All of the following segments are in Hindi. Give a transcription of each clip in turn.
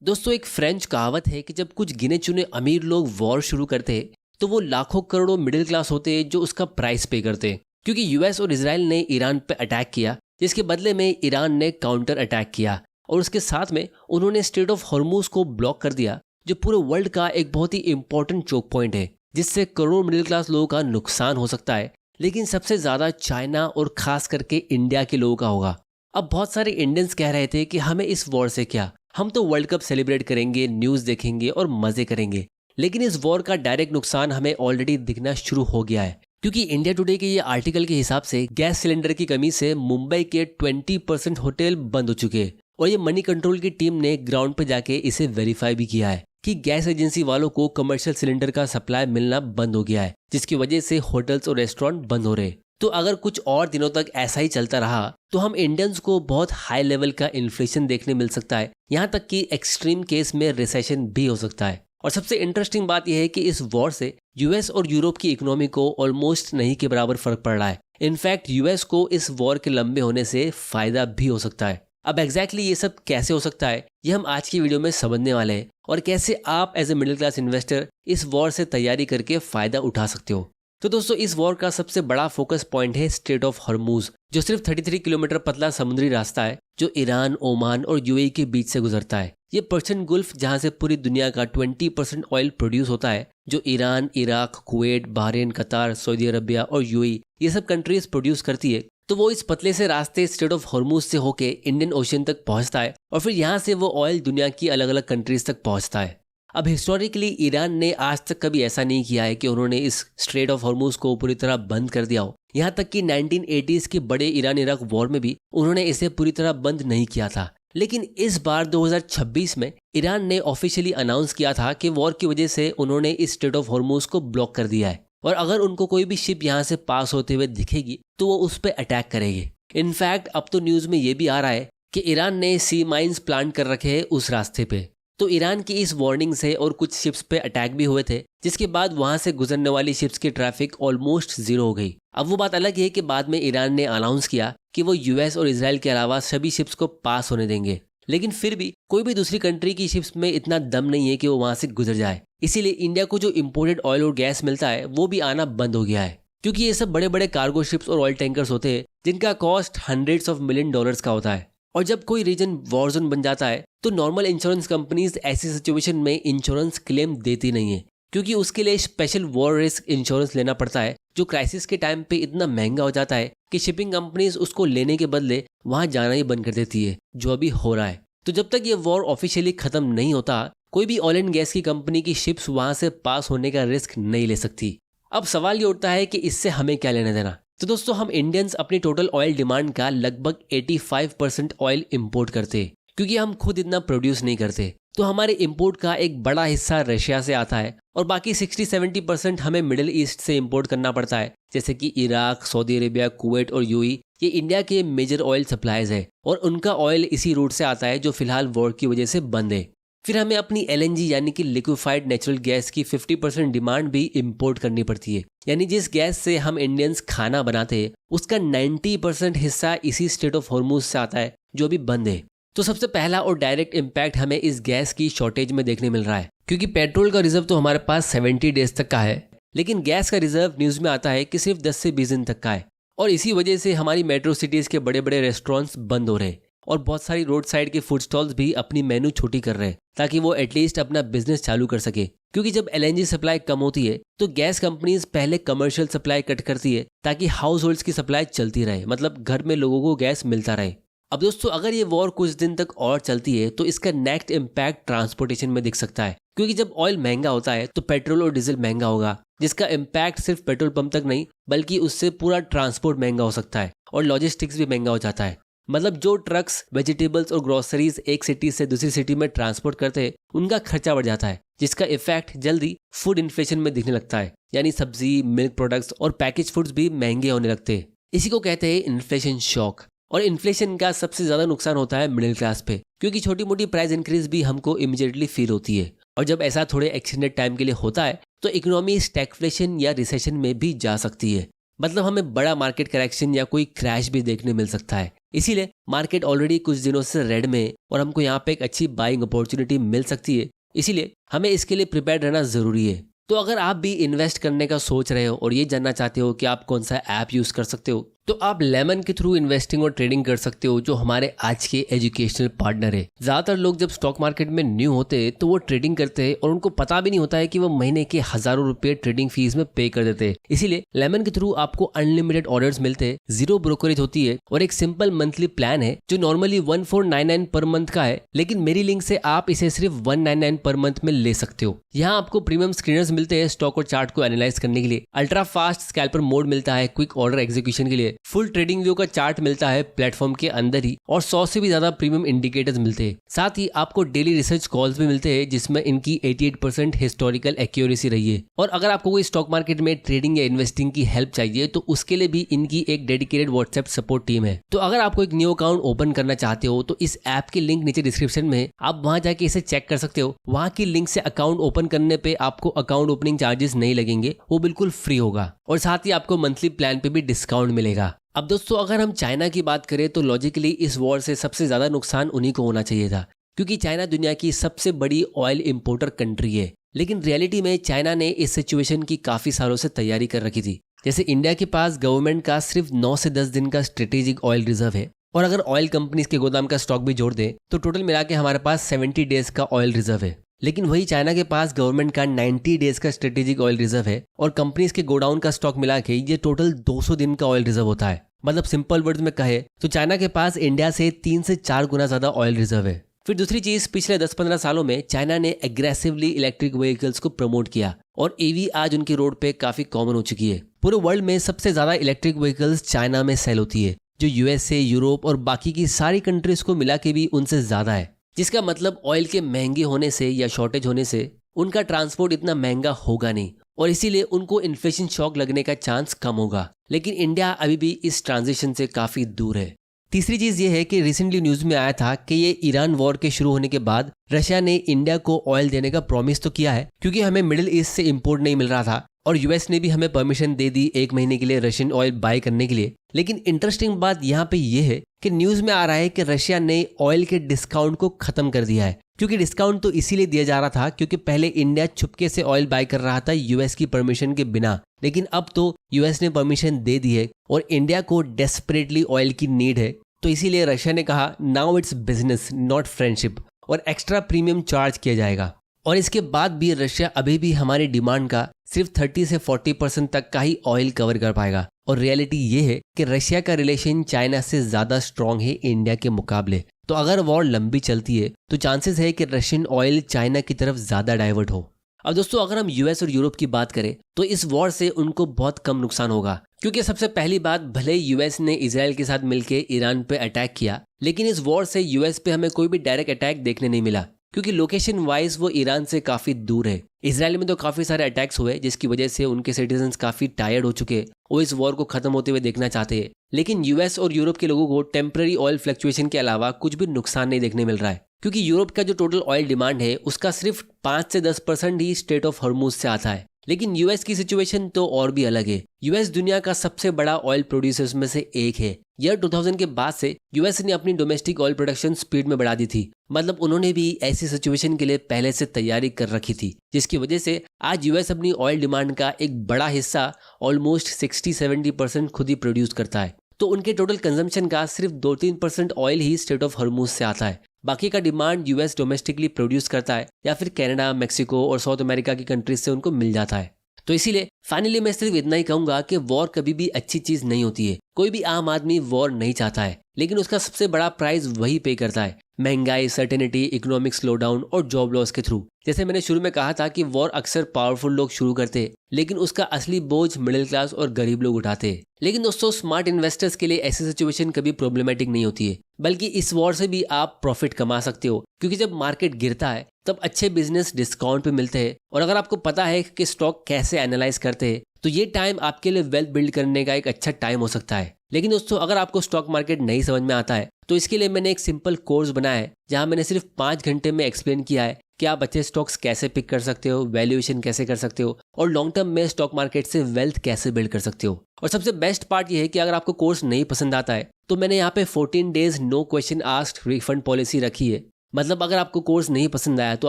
दोस्तों, एक फ्रेंच कहावत है कि जब कुछ गिने चुने अमीर लोग वॉर शुरू करते तो वो लाखों करोड़ों मिडिल क्लास होते जो उसका प्राइस पे करते। क्योंकि यूएस और इसराइल ने ईरान पे अटैक किया, जिसके बदले में ईरान ने काउंटर अटैक किया और उसके साथ में उन्होंने स्ट्रेट ऑफ हॉर्मूज को ब्लॉक कर दिया, जो पूरे वर्ल्ड का एक बहुत ही इंपॉर्टेंट चोक पॉइंट है, जिससे करोड़ों मिडिल क्लास लोगों का नुकसान हो सकता है। लेकिन सबसे ज्यादा चाइना और खास करके इंडिया के लोगों का होगा। अब बहुत सारे इंडियंस कह रहे थे कि हमें इस वॉर से क्या, हम तो वर्ल्ड कप सेलिब्रेट करेंगे, न्यूज़ देखेंगे और मज़े करेंगे। लेकिन इस वॉर का डायरेक्ट नुकसान हमें ऑलरेडी दिखना शुरू हो गया है, क्योंकि इंडिया टुडे के ये आर्टिकल के हिसाब से गैस सिलेंडर की कमी से मुंबई के 20% होटल बंद हो चुके हैं। और ये मनी कंट्रोल की टीम ने ग्राउंड पर जाके इसे वेरीफाई भी किया है कि गैस एजेंसी वालों को कमर्शियल सिलेंडर का सप्लाई मिलना बंद हो गया है, जिसकी वजह से होटल्स और रेस्टोरेंट बंद हो रहे। तो अगर कुछ और दिनों तक ऐसा ही चलता रहा तो हम इंडियंस को बहुत हाई लेवल का इन्फ्लेशन देखने मिल सकता है, यहाँ तक कि एक्सट्रीम केस में रिसेशन भी हो सकता है। और सबसे इंटरेस्टिंग बात यह है कि इस वॉर से यूएस और यूरोप की इकोनॉमी को ऑलमोस्ट नहीं के बराबर फर्क पड़ रहा है। इनफैक्ट यूएस को इस वॉर के लंबे होने से फायदा भी हो सकता है। अब एग्जैक्टली ये सब कैसे हो सकता है, ये हम आज की वीडियो में समझने वाले हैं, और कैसे आप as a middle class investor इस वॉर से तैयारी करके फायदा उठा सकते हो। तो दोस्तों, इस वॉर का सबसे बड़ा फोकस पॉइंट है स्ट्रेट ऑफ हॉर्मूज, जो सिर्फ 33 किलोमीटर पतला समुद्री रास्ता है जो ईरान, ओमान और यूएई के बीच से गुजरता है। ये पर्शियन गुल्फ, जहां से पूरी दुनिया का 20% ऑयल प्रोड्यूस होता है, जो ईरान, इराक, कुवैत, बहरीन, कतार, सऊदी अरबिया और यूएई ये सब कंट्रीज प्रोड्यूस करती है। तो वो इस पतले से रास्ते स्ट्रेट ऑफ हॉर्मूज से होके इंडियन ओशियन तक पहुंचता है, और फिर यहाँ से वो ऑयल दुनिया की अलग अलग कंट्रीज तक पहुंचता है। अब हिस्टोरिकली ईरान ने आज तक कभी ऐसा नहीं किया है कि उन्होंने इस स्ट्रेट ऑफ हॉर्मूज को पूरी तरह बंद कर दिया हो। यहाँ तक कि 1980s के बड़े ईरान इराक वॉर में भी उन्होंने इसे पूरी तरह बंद नहीं किया था। लेकिन इस बार 2026 में ईरान ने ऑफिशियली अनाउंस किया था कि वॉर की वजह से उन्होंने इस स्ट्रेट ऑफ हॉर्मूज को ब्लॉक कर दिया है, और अगर उनको कोई भी शिप यहाँ से पास होते हुए दिखेगी तो वो उस पर अटैक करेंगे। इनफैक्ट अब तो न्यूज में ये भी आ रहा है कि ईरान ने सी माइंस प्लांट कर रखे हैं उस रास्ते पे। तो ईरान की इस वार्निंग से और कुछ शिप्स पे अटैक भी हुए थे, जिसके बाद वहां से गुजरने वाली शिप्स की ट्रैफिक ऑलमोस्ट जीरो हो गई। अब वो बात अलग है कि बाद में ईरान ने अनाउंस किया कि वो यूएस और इसराइल के अलावा सभी शिप्स को पास होने देंगे, लेकिन फिर भी कोई भी दूसरी कंट्री की शिप्स में इतना दम नहीं है कि वो वहां से गुजर जाए। इसीलिए इंडिया को जो इम्पोर्टेड ऑयल और गैस मिलता है वो भी आना बंद हो गया है, क्योंकि ये सब बड़े बड़े कार्गो शिप्स और ऑयल टैंकर्स होते हैं जिनका कॉस्ट $100 of million का होता है। और जब कोई रीजन वॉर जोन बन जाता है तो नॉर्मल इंश्योरेंस कंपनीज ऐसी सिचुएशन में इंश्योरेंस क्लेम देती नहीं है, क्योंकि उसके लिए स्पेशल वॉर रिस्क इंश्योरेंस लेना पड़ता है, जो क्राइसिस के टाइम पे इतना महंगा हो जाता है कि शिपिंग कंपनीज उसको लेने के बदले वहां जाना ही बंद कर देती है, जो अभी हो रहा है। तो जब तक ये वॉर ऑफिशियली खत्म नहीं होता, कोई भी ऑयल एंड गैस की कंपनी की शिप्स वहां से पास होने का रिस्क नहीं ले सकती। अब सवाल ये उठता है कि इससे हमें क्या लेना देना। तो दोस्तों, हम इंडियंस अपनी टोटल ऑयल डिमांड का लगभग 85% ऑयल इंपोर्ट करते हैं, क्योंकि हम खुद इतना प्रोड्यूस नहीं करते। तो हमारे इंपोर्ट का एक बड़ा हिस्सा रशिया से आता है, और बाकी 60-70% हमें मिडिल ईस्ट से इंपोर्ट करना पड़ता है, जैसे कि इराक, सऊदी अरेबिया, कुवैत और यूएई। ये इंडिया के मेजर ऑयल सप्लाईज है, और उनका ऑयल इसी रूट से आता है जो फिलहाल वॉर की वजह से बंद है। फिर हमें अपनी एलएनजी यानी कि लिक्विफाइड नेचुरल गैस की 50% डिमांड भी इंपोर्ट करनी पड़ती है, यानी जिस गैस से हम इंडियंस खाना बनाते हैं उसका 90% हिस्सा इसी स्ट्रेट ऑफ हॉर्मूज से आता है, जो अभी बंद है। तो सबसे पहला और डायरेक्ट इम्पैक्ट हमें इस गैस की शॉर्टेज में देखने मिल रहा है, क्योंकि पेट्रोल का रिजर्व तो हमारे पास 70 डेज तक का है, लेकिन गैस का रिजर्व न्यूज में आता है कि सिर्फ 10 से 20 दिन तक का है। और इसी वजह से हमारी मेट्रो सिटीज के बड़े बड़े रेस्टोरेंट्स बंद हो रहे हैं, और बहुत सारी रोड साइड के फूड स्टॉल्स भी अपनी मेनू छोटी कर रहे हैं, ताकि वो एटलीस्ट अपना बिजनेस चालू कर सके। क्योंकि जब एलएनजी सप्लाई कम होती है तो गैस कंपनीज पहले कमर्शियल सप्लाई कट करती है, ताकि हाउस होल्ड्स की सप्लाई चलती रहे, मतलब घर में लोगों को गैस मिलता रहे। अब दोस्तों, अगर ये वॉर कुछ दिन तक और चलती है तो इसका नेक्स्ट इम्पैक्ट ट्रांसपोर्टेशन में दिख सकता है, क्योंकि जब ऑयल महंगा होता है तो पेट्रोल और डीजल महंगा होगा, जिसका इम्पैक्ट सिर्फ पेट्रोल पंप तक नहीं बल्कि उससे पूरा ट्रांसपोर्ट महंगा हो सकता है, और लॉजिस्टिक्स भी महंगा हो जाता है। मतलब जो ट्रक्स, वेजिटेबल्स और ग्रोसरीज एक सिटी से दूसरी सिटी में ट्रांसपोर्ट करते हैं उनका खर्चा बढ़ जाता है, जिसका इफेक्ट जल्दी फूड इन्फ्लेशन में दिखने लगता है, यानी सब्जी, मिल्क प्रोडक्ट्स और पैकेज फूड्स भी महंगे होने लगते हैं। इसी को कहते हैं इन्फ्लेशन शॉक। और इन्फ्लेशन का सबसे ज्यादा नुकसान होता है मिडिल क्लास पे, क्योंकि छोटी मोटी प्राइस इंक्रीज भी हमको इमीडिएटली फील होती है, और जब ऐसा थोड़े एक्सटेंडेड टाइम के लिए होता है तो इकोनॉमी स्टैगफ्लेशन या रिसेशन में भी जा सकती है। मतलब हमें बड़ा मार्केट करेक्शन या कोई क्रैश भी देखने मिल सकता है। इसीलिए मार्केट ऑलरेडी कुछ दिनों से रेड में, और हमको यहाँ पे एक अच्छी बाइंग अपॉर्चुनिटी मिल सकती है, इसीलिए हमें इसके लिए प्रिपेयर्ड रहना ज़रूरी है। तो अगर आप भी इन्वेस्ट करने का सोच रहे हो और ये जानना चाहते हो कि आप कौन सा ऐप यूज़ कर सकते हो, तो आप लेमन के थ्रू इन्वेस्टिंग और ट्रेडिंग कर सकते हो, जो हमारे आज के एजुकेशनल पार्टनर है। ज़्यादातर लोग जब स्टॉक मार्केट में न्यू होते हैं तो वो ट्रेडिंग करते हैं और उनको पता भी नहीं होता है कि वो महीने के हज़ारों रुपये ट्रेडिंग फीस में पे कर देते हैं। इसीलिए लेमन के थ्रू आपको अनलिमिटेड ऑर्डर्स मिलते हैं, जीरो ब्रोकरेज होती है और एक सिंपल मंथली प्लान है जो नॉर्मली 1499 पर मंथ का है, लेकिन मेरी लिंक से आप इसे सिर्फ 199 पर मंथ में ले सकते हो। यहाँ आपको प्रीमियम स्क्रीनर्स मिलते हैं स्टॉक और चार्ट को एनालाइज करने के लिए, अल्ट्रा फास्ट स्कैल्पर मोड मिलता है क्विक ऑर्डर एग्जीक्यूशन के लिए, फुल ट्रेडिंग व्यू का चार्ट मिलता है प्लेटफॉर्म के अंदर ही और 100 से भी ज्यादा प्रीमियम इंडिकेटर्स मिलते हैं। साथ ही आपको डेली रिसर्च कॉल्स भी मिलते हैं जिसमें इनकी 88% हिस्टोरिकल एक्यूरेसी रही है। और अगर आपको कोई स्टॉक मार्केट में ट्रेडिंग या इन्वेस्टिंग की हेल्प चाहिए तो उसके लिए भी इनकी एक डेडिकेटेड व्हाट्सएप सपोर्ट टीम है। तो अगर आपको एक न्यू अकाउंट ओपन करना चाहते हो तो इस ऐप की लिंक नीचे डिस्क्रिप्शन में है, आप वहां जाके इसे चेक कर सकते हो। वहां की लिंक से अकाउंट ओपन करने पे आपको अकाउंट ओपनिंग चार्जेस नहीं लगेंगे, वो बिल्कुल फ्री होगा और साथ ही आपको मंथली प्लान पे भी डिस्काउंट मिलेगा। अब दोस्तों अगर हम चाइना की बात करें तो लॉजिकली इस वॉर से सबसे ज्यादा नुकसान उन्हीं को होना चाहिए था, क्योंकि चाइना दुनिया की सबसे बड़ी ऑयल इंपोर्टर कंट्री है। लेकिन रियलिटी में चाइना ने इस सिचुएशन की काफी सालों से तैयारी कर रखी थी। जैसे इंडिया के पास गवर्नमेंट का सिर्फ 9 से 10 दिन का स्ट्रेटेजिक ऑयल रिजर्व है, और अगर ऑयल कंपनीज के गोदाम का स्टॉक भी जोड़ दे तो टोटल मिला के हमारे पास 70 डेज का ऑयल रिजर्व है। लेकिन वही चाइना के पास गवर्नमेंट का 90 डेज का स्ट्रेटेजिक ऑयल रिजर्व है और कंपनीज के गोडाउन का स्टॉक मिला के ये टोटल 200 दिन का ऑयल रिजर्व होता है। मतलब सिंपल वर्ड्स में कहे तो चाइना के पास इंडिया से 3 से 4 गुना ज्यादा ऑयल रिजर्व है। फिर दूसरी चीज, पिछले 10-15 सालों में चाइना ने एग्रेसिवली इलेक्ट्रिक व्हीकल्स को प्रमोट किया और ईवी आज उनकी रोड पे काफी कॉमन हो चुकी है। पूरे वर्ल्ड में सबसे ज्यादा इलेक्ट्रिक व्हीकल्स चाइना में सेल होती है, जो यूएसए, यूरोप और बाकी की सारी कंट्रीज को मिला के भी उनसे ज्यादा है। जिसका मतलब ऑयल के महंगे होने से या शॉर्टेज होने से उनका ट्रांसपोर्ट इतना महंगा होगा नहीं और इसीलिए उनको इन्फ्लेशन शॉक लगने का चांस कम होगा। लेकिन इंडिया अभी भी इस ट्रांजिशन से काफी दूर है। तीसरी चीज ये है कि रिसेंटली न्यूज में आया था कि ये ईरान वॉर के शुरू होने के बाद रशिया ने इंडिया को ऑयल देने का प्रॉमिस तो किया है, क्योंकि हमें मिडिल ईस्ट से इंपोर्ट नहीं मिल रहा था और यूएस ने भी हमें परमिशन दे दी 1 महीने के लिए रशियन ऑयल बाय करने के लिए। लेकिन इंटरेस्टिंग बात यहाँ पे ये है कि न्यूज में आ रहा है कि रशिया ने ऑयल के डिस्काउंट को खत्म कर दिया है, क्योंकि डिस्काउंट तो इसीलिए दिया जा रहा था क्योंकि पहले इंडिया छुपके से ऑयल बाय कर रहा था यूएस की परमिशन के बिना, लेकिन अब तो यूएस ने परमिशन दे दी है और इंडिया को डेस्परेटली ऑयल की नीड है। तो इसीलिए रशिया ने कहा now it's business not friendship और एक्स्ट्रा प्रीमियम चार्ज किया जाएगा। और इसके बाद भी रशिया अभी भी हमारी डिमांड का सिर्फ 30 से 40% तक का ही ऑयल कवर कर पाएगा। और रियलिटी ये है कि रशिया का रिलेशन चाइना से ज्यादा स्ट्रांग है इंडिया के मुकाबले। तो अगर वॉर लंबी चलती है तो चांसेस है कि रशियन ऑयल चाइना की तरफ ज्यादा डाइवर्ट हो। अब दोस्तों अगर हम यूएस और यूरोप की बात करें तो इस वॉर से उनको बहुत कम नुकसान होगा, क्योंकि सबसे पहली बात, भले यूएस ने इजराइल के साथ मिलकर ईरान पे अटैक किया, लेकिन इस वॉर से यूएस पे हमें कोई भी डायरेक्ट अटैक देखने नहीं मिला, क्योंकि लोकेशन वाइज वो ईरान से काफी दूर है। इजराइल में तो काफी सारे अटैक्स हुए जिसकी वजह से उनके सिटीजन्स काफी टायर्ड हो चुके, वो इस वॉर को खत्म होते हुए देखना चाहते हैं। लेकिन यूएस और यूरोप के लोगों को टेम्पररी ऑयल फ्लक्चुएशन के अलावा कुछ भी नुकसान नहीं देखने मिल रहा है, क्योंकि यूरोप का जो टोटल ऑयल डिमांड है उसका सिर्फ 5 से 10% ही स्ट्रेट ऑफ हॉर्मुज से आता है। लेकिन यूएस की सिचुएशन तो और भी अलग है। यूएस दुनिया का सबसे बड़ा ऑयल प्रोड्यूसर्स में से एक है। ईयर 2000 के बाद से यूएस ने अपनी डोमेस्टिक ऑयल प्रोडक्शन स्पीड में बढ़ा दी थी, मतलब उन्होंने भी ऐसी सिचुएशन के लिए पहले से तैयारी कर रखी थी, जिसकी वजह से आज यूएस अपनी ऑयल डिमांड का एक बड़ा हिस्सा ऑलमोस्ट 60-70% खुद ही प्रोड्यूस करता है। तो उनके टोटल कंजम्पशन का सिर्फ 2-3% oil he straight of Hormuz से आता है। बाकी का डिमांड यूएस डोमेस्टिकली प्रोड्यूस करता है या फिर कनाडा, मेक्सिको और साउथ अमेरिका की कंट्रीज से उनको मिल जाता है। तो इसीलिए फाइनली मैं सिर्फ इतना ही कहूंगा कि वॉर कभी भी अच्छी चीज नहीं होती है। कोई भी आम आदमी वॉर नहीं चाहता है, लेकिन उसका सबसे बड़ा प्राइस वही पे करता है, महंगाई, सर्टेनिटी, इकोनॉमिक स्लोडाउन और जॉब लॉस के थ्रू। जैसे मैंने शुरू में कहा था कि वॉर अक्सर पावरफुल लोग शुरू करते हैं, लेकिन उसका असली बोझ मिडिल क्लास और गरीब लोग उठाते हैं। लेकिन दोस्तों स्मार्ट इन्वेस्टर्स के लिए ऐसी सिचुएशन कभी प्रॉब्लमेटिक नहीं होती है, बल्कि इस वॉर से भी आप प्रॉफिट कमा सकते हो, क्योंकि जब मार्केट गिरता है तब अच्छे बिजनेस डिस्काउंट पे मिलते हैं। और अगर आपको पता है कि स्टॉक कैसे एनालाइज करते हैं तो ये टाइम आपके लिए वेल्थ बिल्ड करने का एक अच्छा टाइम हो सकता है। लेकिन दोस्तों अगर आपको स्टॉक मार्केट नहीं समझ में आता है तो इसके लिए मैंने एक सिंपल कोर्स बनाया है, जहां मैंने सिर्फ 5 घंटे में एक्सप्लेन किया है कि आप अच्छे स्टॉक्स कैसे पिक कर सकते हो, वैल्यूएशन कैसे कर सकते हो और लॉन्ग टर्म में स्टॉक मार्केट से वेल्थ कैसे बिल्ड कर सकते हो। और सबसे बेस्ट पार्ट ये है कि अगर आपको कोर्स नहीं पसंद आता है तो मैंने यहाँ पे 14 days no question asked refund policy रखी है। मतलब अगर आपको कोर्स नहीं पसंद आया तो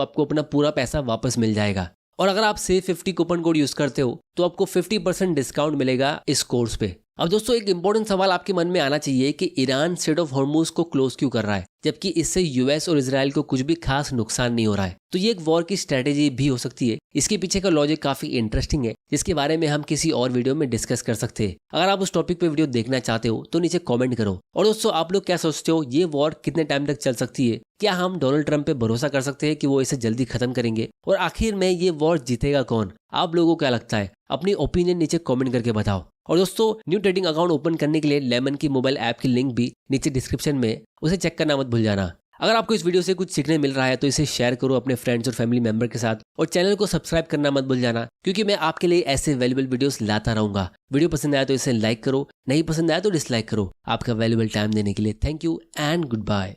आपको अपना पूरा पैसा वापस मिल जाएगा। और अगर आप सेव 50 कूपन कोड यूज करते हो तो आपको 50% डिस्काउंट मिलेगा इस कोर्स पे। अब दोस्तों एक इंपॉर्टेंट सवाल आपके मन में आना चाहिए कि ईरान स्ट्रेट ऑफ हॉर्मुज को क्लोज क्यों कर रहा है जबकि इससे यूएस और इजराइल को कुछ भी खास नुकसान नहीं हो रहा है। तो ये एक वॉर की स्ट्रेटेजी भी हो सकती है। इसके पीछे का लॉजिक काफी इंटरेस्टिंग है जिसके बारे में हम किसी और वीडियो में डिस्कस कर सकते हैं। अगर आप उस टॉपिक पे वीडियो देखना चाहते हो तो नीचे कमेंट करो। और दोस्तों आप लोग क्या सोचते हो, ये वॉर कितने टाइम तक चल सकती है? क्या हम डोनाल्ड ट्रंप पे भरोसा कर सकते हैं कि वो इसे जल्दी खत्म करेंगे? और आखिर में ये वॉर जीतेगा कौन? आप लोगों को क्या लगता है? अपनी ओपिनियन नीचे कमेंट करके बताओ। और दोस्तों न्यू ट्रेडिंग अकाउंट ओपन करने के लिए लेमन की मोबाइल ऐप की लिंक भी नीचे डिस्क्रिप्शन में, उसे चेक करना मत भूल जाना। अगर आपको इस वीडियो से कुछ सीखने मिल रहा है तो इसे शेयर करो अपने फ्रेंड्स और फैमिली मेंबर के साथ और चैनल को सब्सक्राइब करना मत भूल जाना क्योंकि मैं आपके लिए ऐसे वैल्यूएबल वीडियोस लाता रहूंगा। वीडियो पसंद आया तो इसे लाइक करो, नहीं पसंद आया तो डिसलाइक करो। आपका वैल्यूएबल टाइम देने के लिए thank you and good bye.